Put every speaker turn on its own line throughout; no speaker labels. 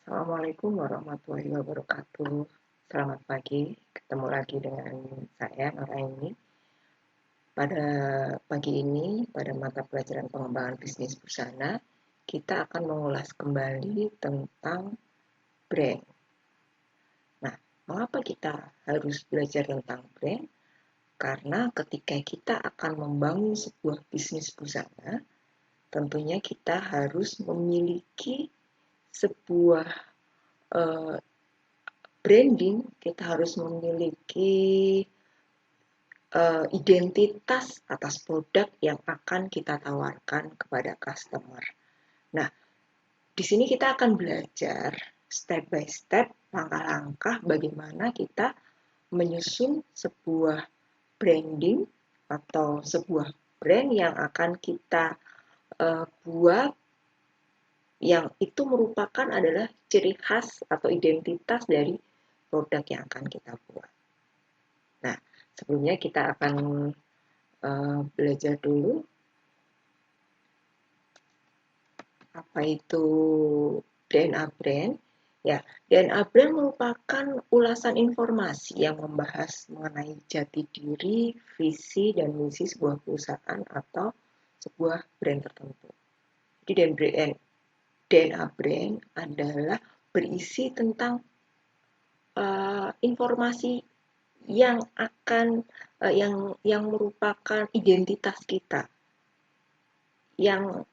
Assalamualaikum warahmatullahi wabarakatuh. Selamat pagi, ketemu lagi dengan saya, Nuraini. Pada pagi ini, pada mata pelajaran pengembangan bisnis busana, kita akan mengulas kembali tentang brand. Nah, mengapa kita harus belajar tentang brand? Karena ketika kita akan membangun sebuah bisnis busana, tentunya kita harus memiliki sebuah branding, kita harus memiliki identitas atas produk yang akan kita tawarkan kepada customer. Nah, di sini kita akan belajar step by step, langkah-langkah bagaimana kita menyusun sebuah branding atau sebuah brand yang akan kita buat, yang itu merupakan adalah ciri khas atau identitas dari produk yang akan kita buat. Nah, sebelumnya kita akan belajar dulu apa itu DNA brand. Ya, DNA brand merupakan ulasan informasi yang membahas mengenai jati diri, visi, dan misi sebuah perusahaan atau sebuah brand tertentu. Jadi DNA brand adalah berisi tentang informasi yang akan yang merupakan identitas kita, yang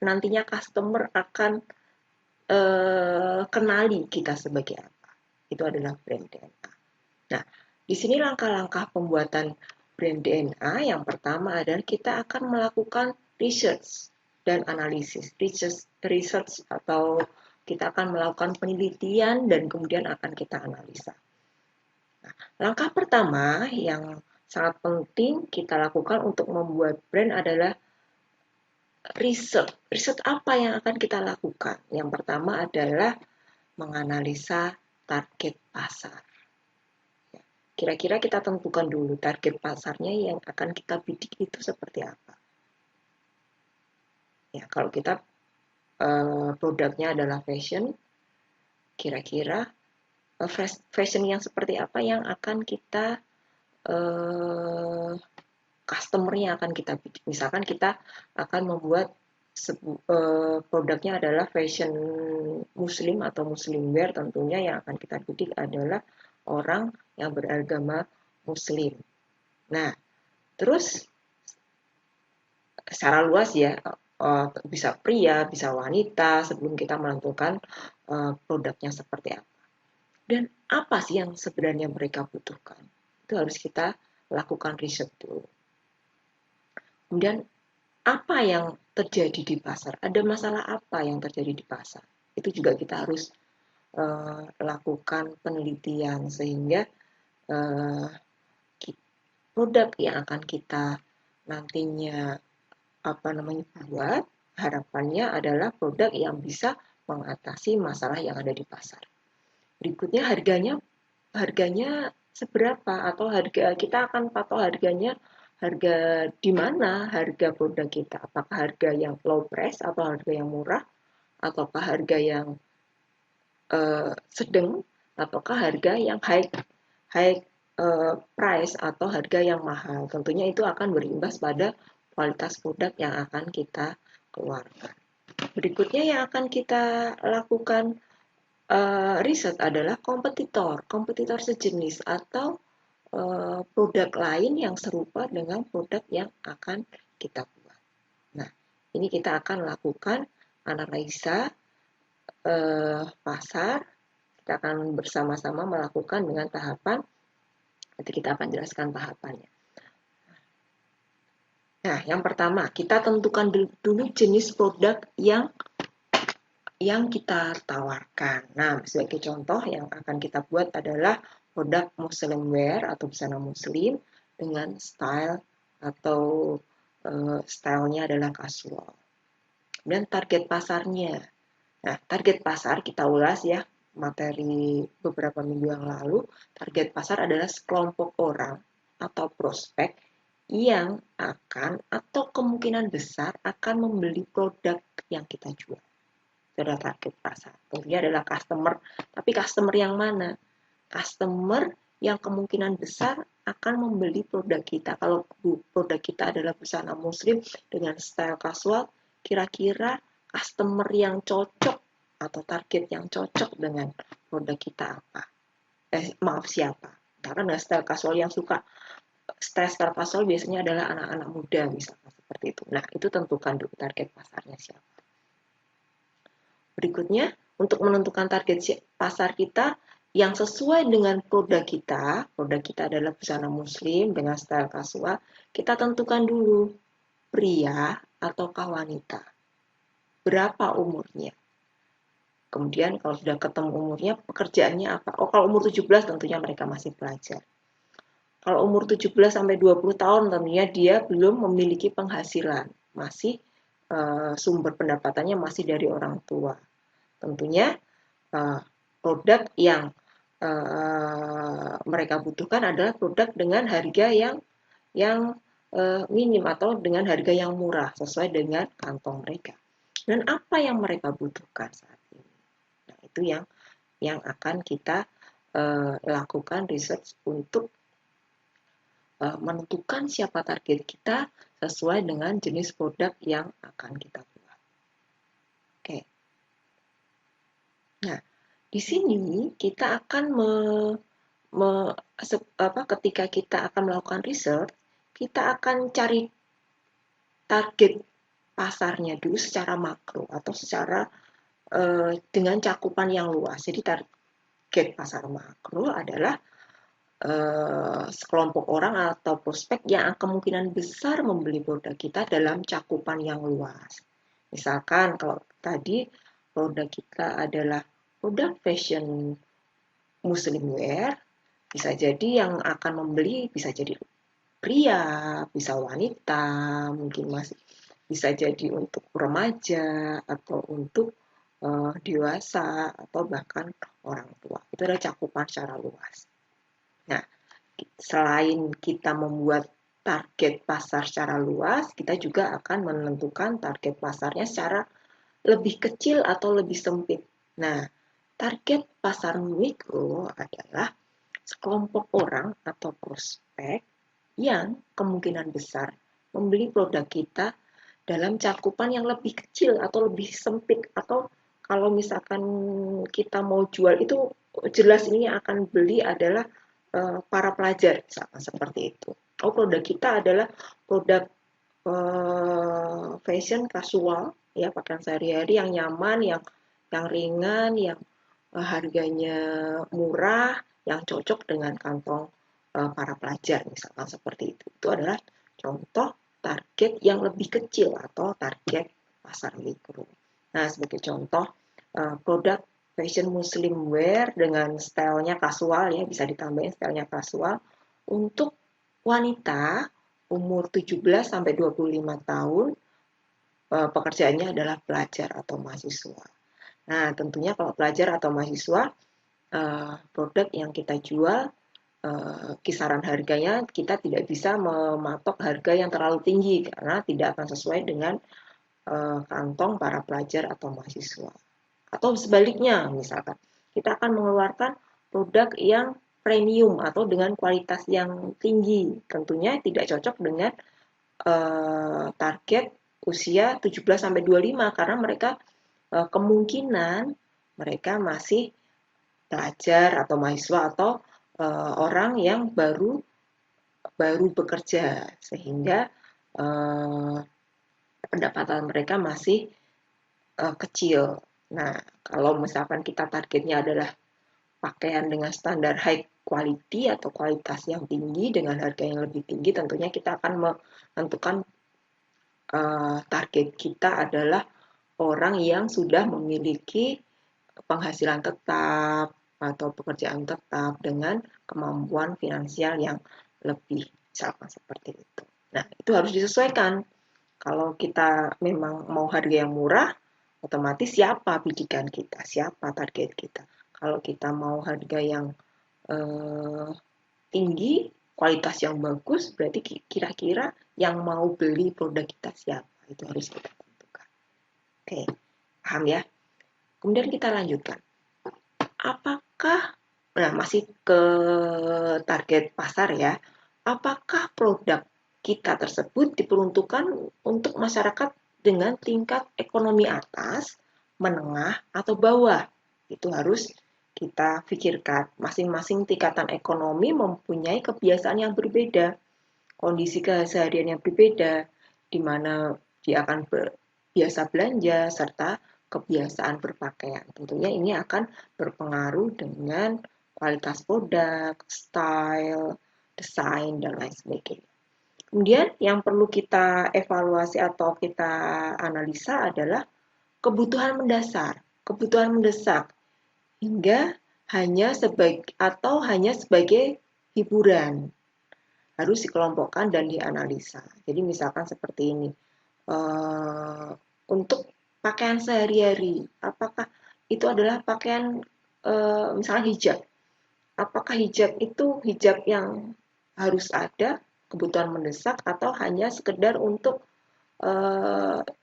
nantinya customer akan kenali kita sebagai apa. Itu adalah brand DNA. Nah, di sini langkah-langkah pembuatan brand DNA yang pertama adalah kita akan melakukan research dan analisis. Research atau kita akan melakukan penelitian dan kemudian akan kita analisa. Nah, langkah pertama yang sangat penting kita lakukan untuk membuat brand adalah riset. Riset apa yang akan kita lakukan? Yang pertama adalah menganalisa target pasar. Kira-kira kita tentukan dulu target pasarnya yang akan kita bidik itu seperti apa. Ya, kalau kita produknya adalah fashion, kira-kira fashion yang seperti apa yang akan kita customer-nya akan kita bidik. Misalkan kita akan membuat produknya adalah fashion muslim atau muslim wear, tentunya yang akan kita bidik adalah orang yang beragama muslim. Nah, terus secara luas ya, bisa pria, bisa wanita, sebelum kita menentukan produknya seperti apa. Dan apa sih yang sebenarnya mereka butuhkan? Itu harus kita lakukan riset dulu. Kemudian apa yang terjadi di pasar? Ada masalah apa yang terjadi di pasar? Itu juga kita harus lakukan penelitian sehingga produk yang akan kita nantinya buat, harapannya adalah produk yang bisa mengatasi masalah yang ada di pasar. Berikutnya harganya seberapa, atau harga kita akan patok harganya, harga di mana harga produk kita, apakah harga yang low price atau harga yang murah, ataukah harga yang sedang, ataukah harga yang high price atau harga yang mahal. Tentunya itu akan berimbas pada kualitas produk yang akan kita keluarkan. Berikutnya yang akan kita lakukan riset adalah kompetitor sejenis atau produk lain yang serupa dengan produk yang akan kita buat. Nah, ini kita akan lakukan analisa pasar. Kita akan bersama-sama melakukan dengan tahapan. Nanti kita akan jelaskan tahapannya. Nah, yang pertama, kita tentukan dulu jenis produk yang kita tawarkan. Nah, sebagai contoh yang akan kita buat adalah produk muslim wear atau busana muslim dengan style atau stylenya adalah casual. Dan target pasarnya. Nah, target pasar kita ulas ya, materi beberapa minggu yang lalu. Target pasar adalah sekelompok orang atau prospek yang akan atau kemungkinan besar akan membeli produk yang kita jual. Itu adalah target pasar. Tentunya adalah customer, tapi customer yang mana? Customer yang kemungkinan besar akan membeli produk kita. Kalau produk kita adalah busana muslim dengan style casual, kira-kira customer yang cocok atau target yang cocok dengan produk kita apa? Maaf, siapa? Karena dengan style casual yang suka style casual biasanya adalah anak-anak muda misalkan seperti itu. Nah, itu tentukan dulu target pasarnya siapa. Berikutnya, untuk menentukan target pasar kita yang sesuai dengan produk kita adalah busana muslim dengan style casual, kita tentukan dulu pria ataukah wanita. Berapa umurnya? Kemudian kalau sudah ketemu umurnya, pekerjaannya apa? Oh, kalau umur 17 tentunya mereka masih pelajar. Kalau umur 17 sampai 20 tahun tentunya dia belum memiliki penghasilan, masih sumber pendapatannya masih dari orang tua. Tentunya produk yang mereka butuhkan adalah produk dengan harga yang minim atau dengan harga yang murah sesuai dengan kantong mereka. Dan apa yang mereka butuhkan saat ini? Nah, itu yang akan kita lakukan research untuk menentukan siapa target kita sesuai dengan jenis produk yang akan kita buat. Oke. Nah, di sini kita akan ketika kita akan melakukan riset, kita akan cari target pasarnya dulu secara makro atau secara dengan cakupan yang luas. Jadi target pasar makro adalah sekelompok orang atau prospek yang kemungkinan besar membeli produk kita dalam cakupan yang luas. Misalkan kalau tadi produk kita adalah produk fashion muslim wear, bisa jadi yang akan membeli bisa jadi pria, bisa wanita, mungkin masih bisa jadi untuk remaja atau untuk dewasa atau bahkan orang tua. Itu adalah cakupan secara luas. Nah, selain kita membuat target pasar secara luas, kita juga akan menentukan target pasarnya secara lebih kecil atau lebih sempit. Nah, target pasar mikro adalah sekelompok orang atau prospek yang kemungkinan besar membeli produk kita dalam cakupan yang lebih kecil atau lebih sempit, atau kalau misalkan kita mau jual itu jelas ini yang akan beli adalah para pelajar misalkan seperti itu. Oh, produk kita adalah produk fashion casual ya, pakaian sehari-hari yang nyaman, yang ringan, yang harganya murah, yang cocok dengan kantong para pelajar misalkan seperti itu. Itu adalah contoh target yang lebih kecil atau target pasar mikro. Nah, sebagai contoh produk fashion muslim wear dengan stylenya kasual ya, bisa ditambahin stylenya kasual untuk wanita umur 17 sampai 25 tahun, pekerjaannya adalah pelajar atau mahasiswa. Nah, tentunya kalau pelajar atau mahasiswa, produk yang kita jual kisaran harganya kita tidak bisa mematok harga yang terlalu tinggi karena tidak akan sesuai dengan kantong para pelajar atau mahasiswa. Atau sebaliknya, misalkan kita akan mengeluarkan produk yang premium atau dengan kualitas yang tinggi, tentunya tidak cocok dengan target usia 17 sampai 25 karena mereka kemungkinan mereka masih pelajar atau mahasiswa atau orang yang baru bekerja, sehingga pendapatan mereka masih kecil. Nah, kalau misalkan kita targetnya adalah pakaian dengan standar high quality atau kualitas yang tinggi dengan harga yang lebih tinggi, tentunya kita akan menentukan target kita adalah orang yang sudah memiliki penghasilan tetap atau pekerjaan tetap dengan kemampuan finansial yang lebih, misalkan seperti itu. Nah, itu harus disesuaikan. Kalau kita memang mau harga yang murah, otomatis siapa bidikan kita, siapa target kita. Kalau kita mau harga yang tinggi, kualitas yang bagus, berarti kira-kira yang mau beli produk kita siapa. Itu harus kita tentukan. Oke, paham ya? Kemudian kita lanjutkan. Apakah, nah masih ke target pasar ya, apakah produk kita tersebut diperuntukkan untuk masyarakat dengan tingkat ekonomi atas, menengah, atau bawah? Itu harus kita pikirkan. Masing-masing tingkatan ekonomi mempunyai kebiasaan yang berbeda, kondisi keseharian yang berbeda, di mana dia akan biasa belanja, serta kebiasaan berpakaian. Tentunya ini akan berpengaruh dengan kualitas produk, style, desain, dan lain sebagainya. Kemudian yang perlu kita evaluasi atau kita analisa adalah kebutuhan mendasar, kebutuhan mendesak, hingga hanya sebagai hiburan. Harus dikelompokkan dan dianalisa. Jadi misalkan seperti ini, untuk pakaian sehari-hari, apakah itu adalah pakaian misalnya hijab? Apakah hijab itu hijab yang harus ada, kebutuhan mendesak, atau hanya sekedar untuk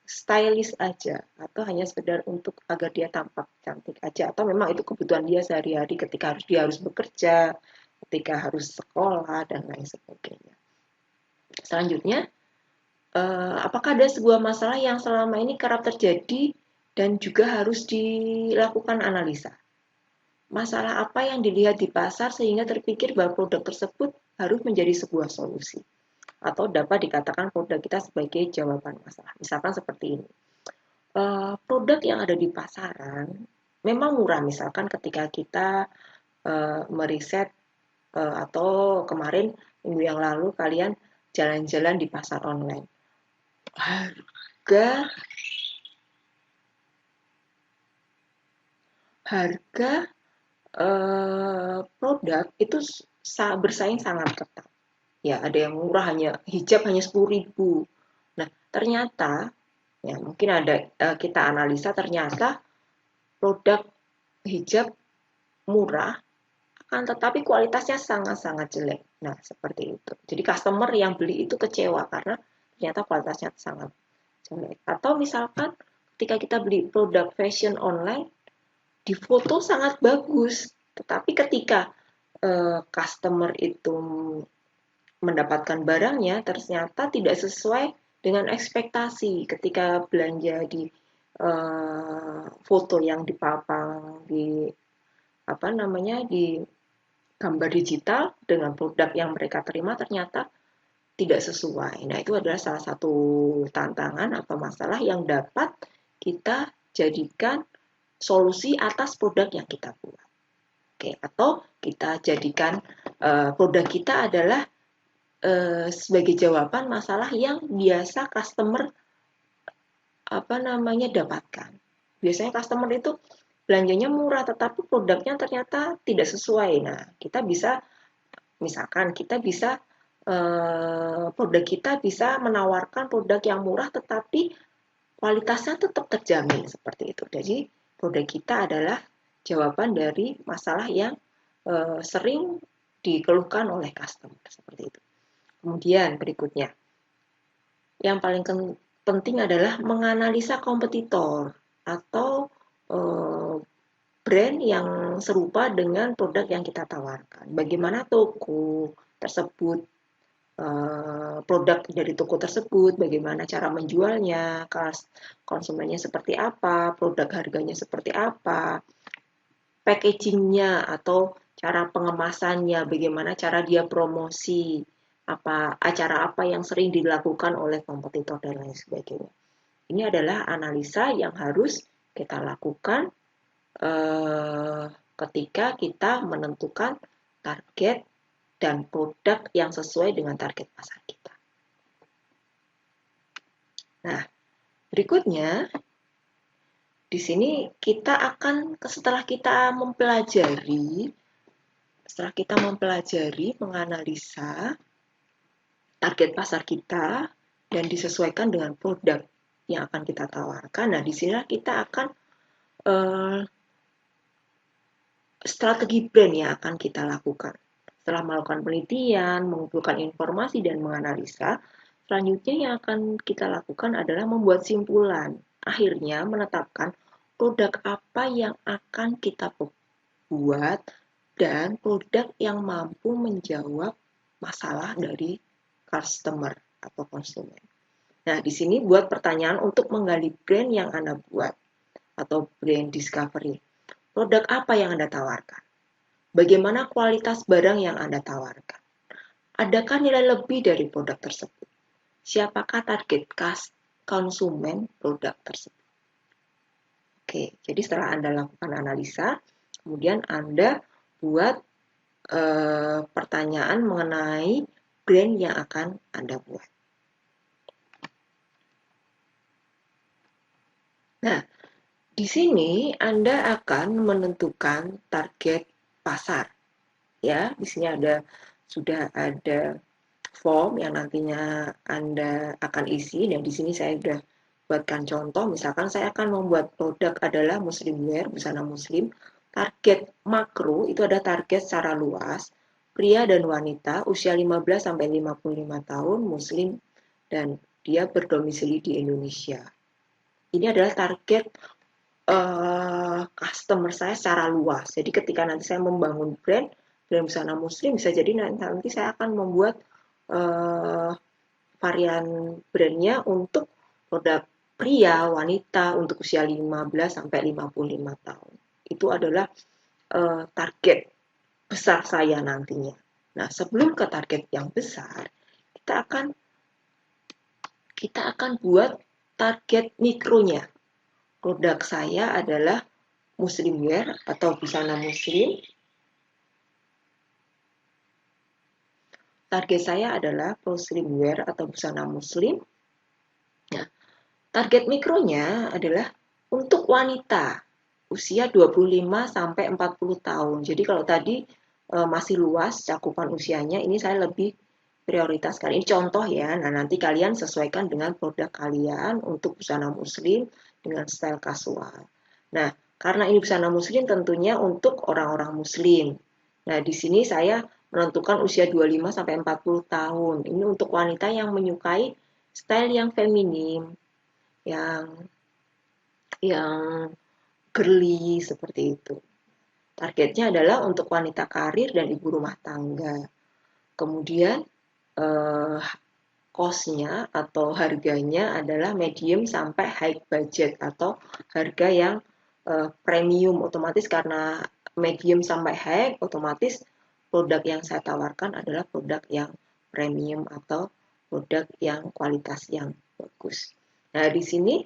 stylish aja, atau hanya sekedar untuk agar dia tampak cantik aja, atau memang itu kebutuhan dia sehari-hari ketika dia harus bekerja, ketika harus sekolah, dan lain sebagainya. Selanjutnya, apakah ada sebuah masalah yang selama ini kerap terjadi dan juga harus dilakukan analisa? Masalah apa yang dilihat di pasar sehingga terpikir bahwa produk tersebut harus menjadi sebuah solusi? Atau dapat dikatakan produk kita sebagai jawaban masalah. Misalkan seperti ini. Produk yang ada di pasaran memang murah, misalkan ketika kita meriset atau kemarin minggu yang lalu kalian jalan-jalan di pasar online. Harga produk itu bersaing sangat ketat. Ya, ada yang murah hijab hanya 10.000. Nah, ternyata ya mungkin ada kita analisa ternyata produk hijab murah akan tetapi kualitasnya sangat-sangat jelek. Nah, seperti itu. Jadi customer yang beli itu kecewa karena ternyata kualitasnya sangat jelek. Atau misalkan ketika kita beli produk fashion online, di foto sangat bagus, tetapi ketika customer itu mendapatkan barangnya ternyata tidak sesuai dengan ekspektasi ketika belanja di foto yang dipapang di di gambar digital dengan produk yang mereka terima ternyata tidak sesuai. Nah, itu adalah salah satu tantangan atau masalah yang dapat kita jadikan solusi atas produk yang kita buat. Oke, atau kita jadikan produk kita adalah sebagai jawaban masalah yang biasa customer dapatkan. Biasanya customer itu belanjanya murah tetapi produknya ternyata tidak sesuai. Nah, kita bisa misalkan produk kita bisa menawarkan produk yang murah tetapi kualitasnya tetap terjamin seperti itu. Jadi produk kita adalah jawaban dari masalah yang sering dikeluhkan oleh customer seperti itu. Kemudian berikutnya, yang paling penting adalah menganalisa kompetitor atau brand yang serupa dengan produk yang kita tawarkan. Bagaimana toko tersebut, produk dari toko tersebut, bagaimana cara menjualnya, konsumennya seperti apa, produk harganya seperti apa, packagingnya atau cara pengemasannya, bagaimana cara dia promosi, acara apa yang sering dilakukan oleh kompetitor dan lain sebagainya. Ini adalah analisa yang harus kita lakukan ketika kita menentukan target dan produk yang sesuai dengan target pasar kita. Nah, berikutnya di sini kita akan setelah kita mempelajari, menganalisa target pasar kita dan disesuaikan dengan produk yang akan kita tawarkan. Nah, di sini kita akan strategi brand yang akan kita lakukan. Setelah melakukan penelitian, mengumpulkan informasi, dan menganalisa, selanjutnya yang akan kita lakukan adalah membuat simpulan. Akhirnya menetapkan produk apa yang akan kita buat dan produk yang mampu menjawab masalah dari customer atau konsumen. Nah, di sini buat pertanyaan untuk menggali brand yang Anda buat atau brand discovery. Produk apa yang Anda tawarkan? Bagaimana kualitas barang yang Anda tawarkan? Adakah nilai lebih dari produk tersebut? Siapakah target konsumen produk tersebut? Oke, jadi setelah Anda lakukan analisa, kemudian Anda buat pertanyaan mengenai brand yang akan Anda buat. Nah, di sini Anda akan menentukan target pasar. Ya, di sini sudah ada form yang nantinya Anda akan isi, dan di sini saya sudah buatkan contoh. Misalkan saya akan membuat produk adalah muslim wear, busana muslim. Target makro itu ada target secara luas, pria dan wanita usia 15 sampai 55 tahun, muslim, dan dia berdomisili di Indonesia. Ini adalah target customer saya secara luas. Jadi ketika nanti saya membangun brand busana muslim, bisa jadi nanti saya akan membuat varian brandnya untuk produk pria, wanita, untuk usia 15 sampai 55 tahun. Itu adalah target besar saya nantinya. Nah, sebelum ke target yang besar, kita akan buat target mikronya. Produk saya adalah muslim wear atau busana muslim. Target saya adalah muslim wear atau busana muslim. Nah, target mikronya adalah untuk wanita usia 25 sampai 40 tahun. Jadi kalau tadi masih luas cakupan usianya, ini saya lebih prioritaskan. Ini contoh ya. Nah, nanti kalian sesuaikan dengan produk kalian untuk busana muslim dengan style kasual. Nah, karena ini busana muslim tentunya untuk orang-orang muslim. Nah, di sini saya menentukan usia 25 sampai 40 tahun. Ini untuk wanita yang menyukai style yang feminim, yang girly seperti itu. Targetnya adalah untuk wanita karir dan ibu rumah tangga. Kemudian cost-nya atau harganya adalah medium sampai high budget atau harga yang premium. Otomatis karena medium sampai high, otomatis produk yang saya tawarkan adalah produk yang premium atau produk yang kualitas yang bagus. Nah, di sini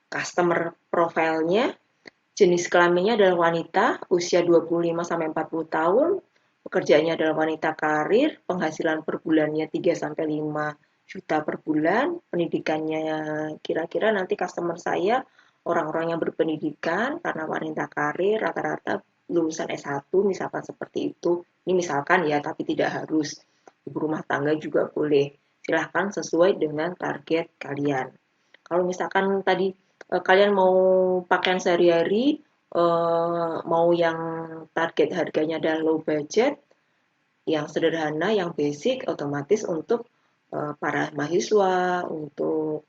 customer profile-nya, jenis kelaminnya adalah wanita, usia 25 sampai 40 tahun, pekerjaannya adalah wanita karir, penghasilan per bulannya 3 sampai 5 juta per bulan, pendidikannya kira-kira nanti customer saya orang-orang yang berpendidikan, karena wanita karir rata-rata lulusan S1 misalkan seperti itu. Ini misalkan ya, tapi tidak harus. Ibu rumah tangga juga boleh. Silahkan sesuai dengan target kalian. Kalau misalkan tadi kalian mau pakaian sehari-hari, mau yang target harganya adalah low budget, yang sederhana, yang basic, otomatis untuk para mahasiswa, untuk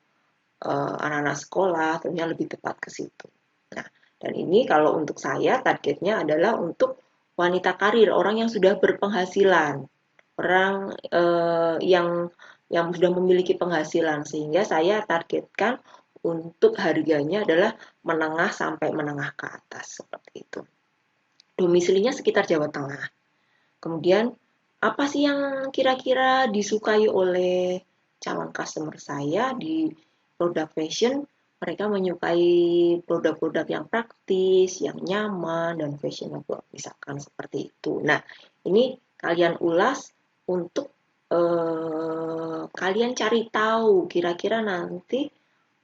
anak-anak sekolah, tentunya lebih tepat ke situ. Nah, dan ini kalau untuk saya targetnya adalah untuk wanita karir, orang yang sudah berpenghasilan, orang yang sudah memiliki penghasilan, sehingga saya targetkan untuk harganya adalah menengah sampai menengah ke atas seperti itu. Domisilinya sekitar Jawa Tengah. Kemudian apa sih yang kira-kira disukai oleh calon customer saya di produk fashion? Mereka menyukai produk-produk yang praktis, yang nyaman, dan fashionable, misalkan seperti itu. Nah, ini kalian ulas untuk kalian cari tahu kira-kira nanti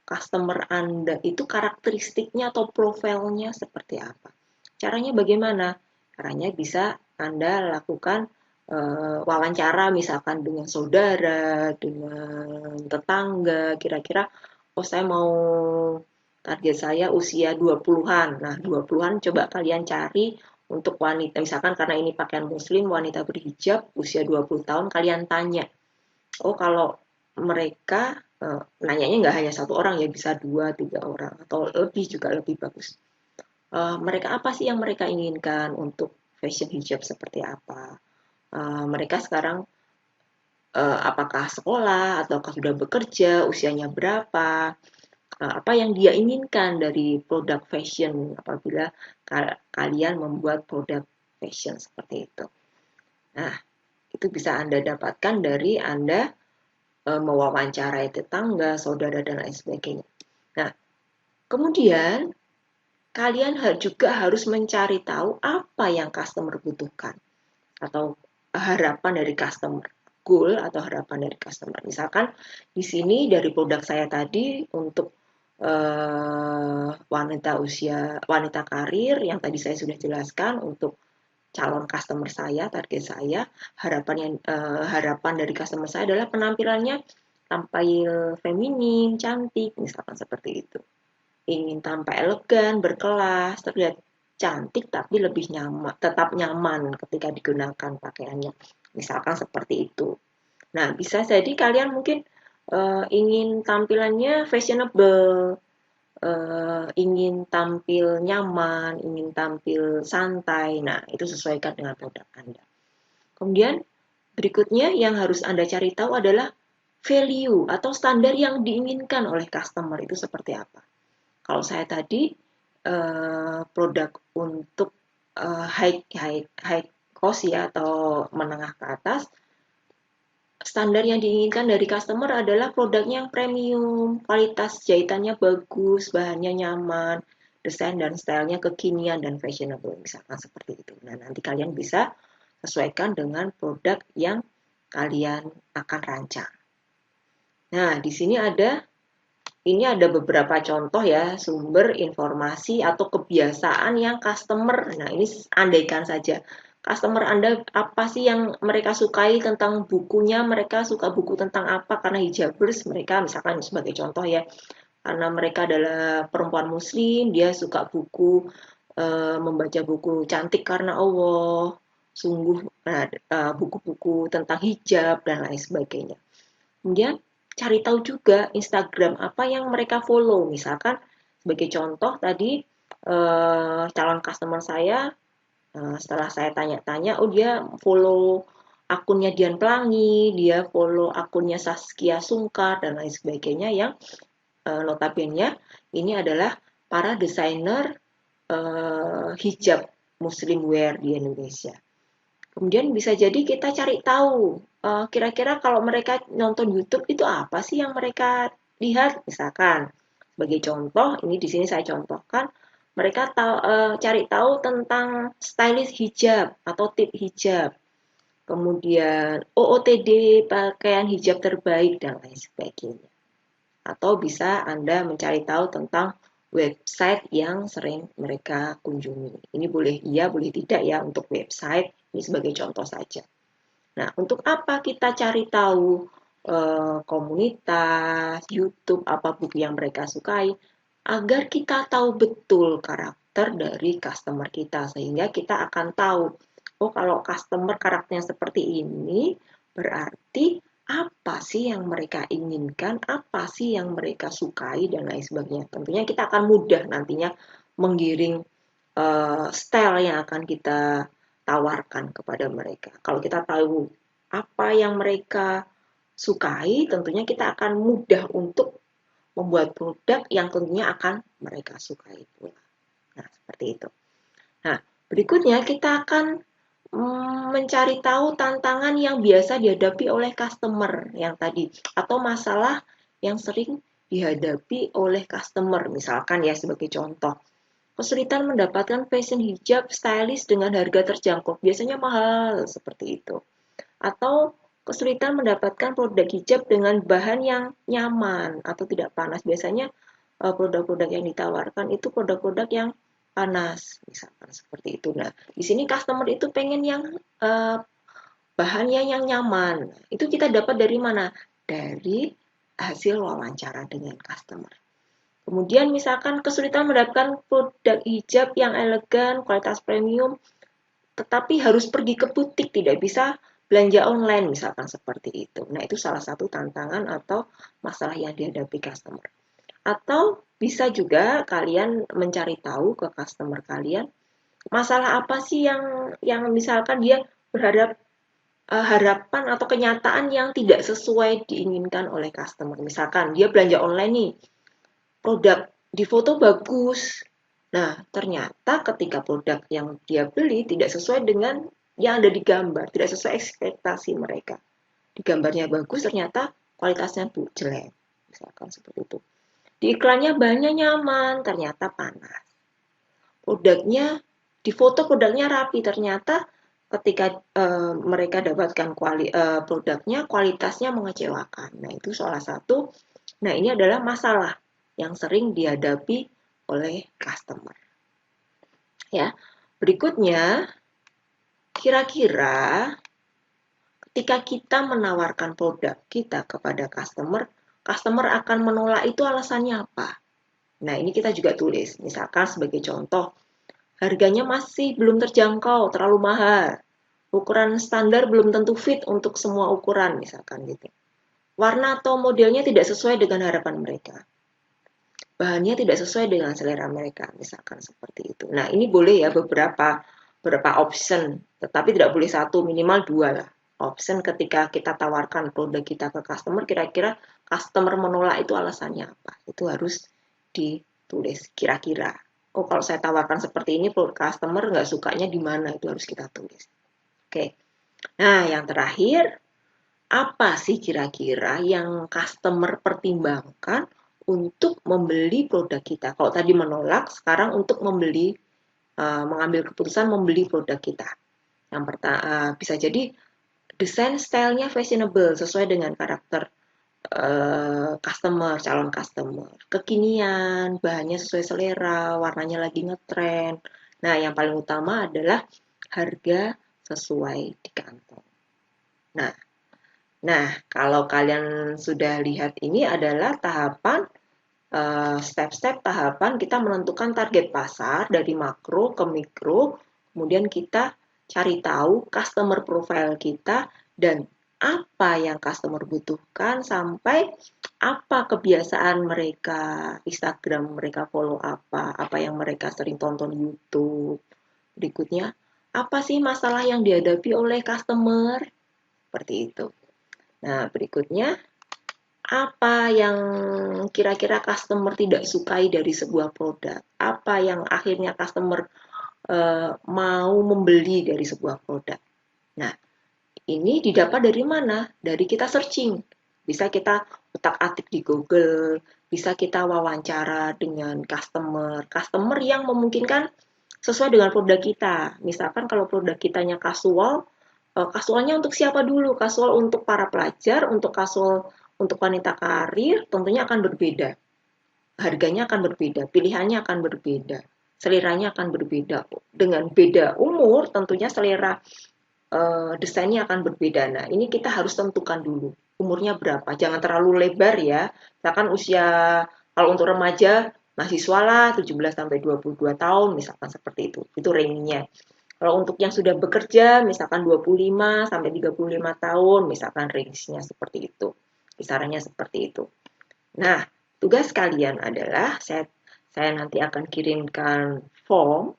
customer Anda itu karakteristiknya atau profilnya seperti apa. Caranya bagaimana? Caranya bisa Anda lakukan wawancara misalkan dengan saudara, dengan tetangga, kira-kira saya mau target saya usia 20-an. Nah, 20-an coba kalian cari untuk wanita, misalkan karena ini pakaian muslim, wanita berhijab, usia 20 tahun, kalian tanya. Oh, kalau mereka nanyanya nggak hanya satu orang ya, bisa 2-3 orang, atau lebih juga lebih bagus. mereka apa sih yang mereka inginkan untuk fashion hijab seperti apa. Mereka sekarang apakah sekolah ataukah sudah bekerja, usianya berapa, apa yang dia inginkan dari produk fashion apabila kalian membuat produk fashion seperti itu. Nah, itu bisa Anda dapatkan dari Anda mewawancarai tetangga, saudara, dan lain sebagainya. Nah, kemudian kalian juga harus mencari tahu apa yang customer butuhkan atau harapan dari customer, goal atau harapan dari customer. Misalkan di sini dari produk saya tadi untuk wanita karir yang tadi saya sudah jelaskan untuk calon customer saya, target saya, harapan dari customer saya adalah penampilannya tampil feminin, cantik, misalkan seperti itu. Ingin tampil elegan, berkelas, terlihat cantik tapi lebih nyaman, tetap nyaman ketika digunakan pakaiannya. Misalkan seperti itu. Nah, bisa jadi kalian mungkin ingin tampilannya fashionable, ingin tampil nyaman, ingin tampil santai. Nah, itu sesuaikan dengan produk Anda. Kemudian berikutnya yang harus Anda cari tahu adalah value atau standar yang diinginkan oleh customer itu seperti apa. Kalau saya tadi produk untuk high cost ya atau menengah ke atas, standar yang diinginkan dari customer adalah produknya yang premium, kualitas jahitannya bagus, bahannya nyaman, desain dan stylenya kekinian dan fashionable, misalkan seperti itu. Nah, nanti kalian bisa sesuaikan dengan produk yang kalian akan rancang. Nah, di sini ada beberapa contoh ya sumber informasi atau kebiasaan yang customer. Nah, ini andaikan saja customer Anda apa sih yang mereka sukai tentang bukunya, mereka suka buku tentang apa karena hijabers mereka misalkan sebagai contoh ya. Karena mereka adalah perempuan muslim, dia suka membaca buku cantik karena Allah, sungguh buku-buku tentang hijab dan lain sebagainya. Kemudian cari tahu juga Instagram apa yang mereka follow. Misalkan sebagai contoh tadi calon customer saya setelah saya tanya-tanya, oh dia follow akunnya Dian Pelangi, dia follow akunnya Saskia Sungkar dan lain sebagainya yang notabene ini adalah para desainer hijab muslim wear di Indonesia. Kemudian bisa jadi kita cari tahu kira-kira kalau mereka nonton YouTube itu apa sih yang mereka lihat, misalkan sebagai contoh ini di sini saya contohkan mereka cari tahu tentang stylist hijab atau tip hijab, kemudian OOTD pakaian hijab terbaik dan lain sebagainya. Atau bisa Anda mencari tahu tentang website yang sering mereka kunjungi. Ini boleh iya, boleh tidak ya untuk website. Ini sebagai contoh saja. Nah, untuk apa kita cari tahu komunitas, YouTube, apa buku yang mereka sukai, agar kita tahu betul karakter dari customer kita, sehingga kita akan tahu, oh kalau customer karakternya seperti ini, berarti apa sih yang mereka inginkan, apa sih yang mereka sukai, dan lain sebagainya. Tentunya kita akan mudah nantinya menggiring style yang akan kita tawarkan kepada mereka. Kalau kita tahu apa yang mereka sukai, tentunya kita akan mudah untuk membuat produk yang tentunya akan mereka sukai pula. Nah, seperti itu. Nah, berikutnya kita akan mencari tahu tantangan yang biasa dihadapi oleh customer yang tadi atau masalah yang sering dihadapi oleh customer. Misalkan ya sebagai contoh, kesulitan mendapatkan fashion hijab stylish dengan harga terjangkau, biasanya mahal seperti itu. Atau kesulitan mendapatkan produk hijab dengan bahan yang nyaman atau tidak panas. Biasanya produk-produk yang ditawarkan itu produk-produk yang panas, misalkan seperti itu. Nah, di sini customer itu pengen yang bahannya yang nyaman. Itu kita dapat dari mana? Dari hasil wawancara dengan customer. Kemudian misalkan kesulitan mendapatkan produk hijab yang elegan, kualitas premium, tetapi harus pergi ke butik, tidak bisa belanja online, misalkan seperti itu. Nah, itu salah satu tantangan atau masalah yang dihadapi customer. Atau bisa juga kalian mencari tahu ke customer kalian, masalah apa sih yang misalkan dia berharap harapan atau kenyataan yang tidak sesuai diinginkan oleh customer. Misalkan dia belanja online nih, produk di foto bagus. Nah, ternyata ketika produk yang dia beli tidak sesuai dengan yang ada di gambar, tidak sesuai ekspektasi mereka. Di gambarnya bagus, ternyata kualitasnya jelek. Misalkan seperti itu. Di iklannya bahannya nyaman, ternyata panas. Produknya, di foto produknya rapi, ternyata ketika mereka dapatkan produknya, kualitasnya mengecewakan. Nah, itu salah satu. Nah, ini adalah masalah yang sering dihadapi oleh customer. Ya, berikutnya, kira-kira ketika kita menawarkan produk kita kepada customer, customer akan menolak itu alasannya apa? Nah, ini kita juga tulis. Misalkan sebagai contoh, harganya masih belum terjangkau, terlalu mahal. Ukuran standar belum tentu fit untuk semua ukuran, misalkan gitu. Warna atau modelnya tidak sesuai dengan harapan mereka. Bahannya tidak sesuai dengan selera mereka, misalkan seperti itu. Nah, ini boleh ya beberapa option, tetapi tidak boleh satu, minimal dua lah. Option ketika kita tawarkan produk kita ke customer, kira-kira customer menolak itu alasannya apa? Itu harus ditulis kira-kira. Oh, kalau saya tawarkan seperti ini, customer nggak sukanya di mana? Itu harus kita tulis. Oke. Nah, yang terakhir, apa sih kira-kira yang customer pertimbangkan untuk membeli produk kita? Kalau tadi menolak, sekarang untuk mengambil keputusan membeli produk kita. Yang pertama, bisa jadi desain stylenya fashionable, sesuai dengan karakter calon customer. Kekinian, bahannya sesuai selera, warnanya lagi ngetren. Nah, yang paling utama adalah harga sesuai di kantong. Nah, kalau kalian sudah lihat, ini adalah tahapan step-step tahapan kita menentukan target pasar dari makro ke mikro, kemudian kita cari tahu customer profile kita dan apa yang customer butuhkan, sampai apa kebiasaan mereka, Instagram mereka follow apa yang mereka sering tonton YouTube. Berikutnya, apa sih masalah yang dihadapi oleh customer? Seperti itu. Nah, berikutnya, apa yang kira-kira customer tidak sukai dari sebuah produk? Apa yang akhirnya customer mau membeli dari sebuah produk? Nah, ini didapat dari mana? Dari kita searching. Bisa kita utak-atik di Google, bisa kita wawancara dengan customer yang memungkinkan sesuai dengan produk kita. Misalkan kalau produk kitanya kasual, kasualnya untuk siapa dulu? Kasual untuk para pelajar, untuk kasual untuk wanita karir, tentunya akan berbeda. Harganya akan berbeda, pilihannya akan berbeda, seleranya akan berbeda. Dengan beda umur, tentunya selera desainnya akan berbeda. Nah, ini kita harus tentukan dulu umurnya berapa. Jangan terlalu lebar ya. Misalkan usia, kalau untuk remaja, mahasiswa lah 17 sampai 22 tahun, misalkan seperti itu. Itu range-nya. Kalau untuk yang sudah bekerja, misalkan 25 sampai 35 tahun, misalkan range-nya seperti itu. Kisarannya seperti itu. Nah, tugas kalian adalah saya nanti akan kirimkan form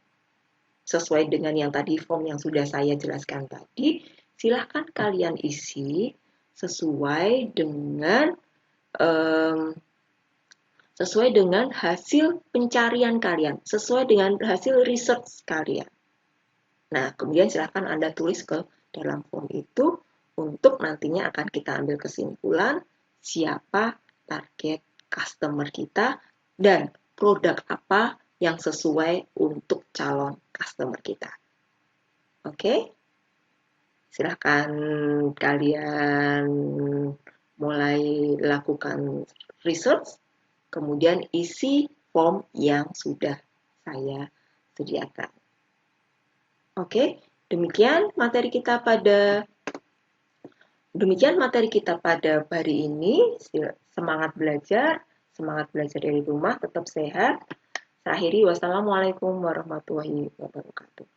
sesuai dengan yang tadi, form yang sudah saya jelaskan tadi. Silahkan kalian isi sesuai dengan hasil pencarian kalian, sesuai dengan hasil research kalian. Nah, kemudian silahkan Anda tulis ke dalam form itu untuk nantinya akan kita ambil kesimpulan siapa target customer kita dan produk apa yang sesuai untuk calon customer kita. Oke? Silahkan kalian mulai lakukan research, kemudian isi form yang sudah saya sediakan. Oke, demikian materi kita pada hari ini. Semangat belajar dari rumah, tetap sehat. Saya akhiri, wassalamualaikum warahmatullahi wabarakatuh.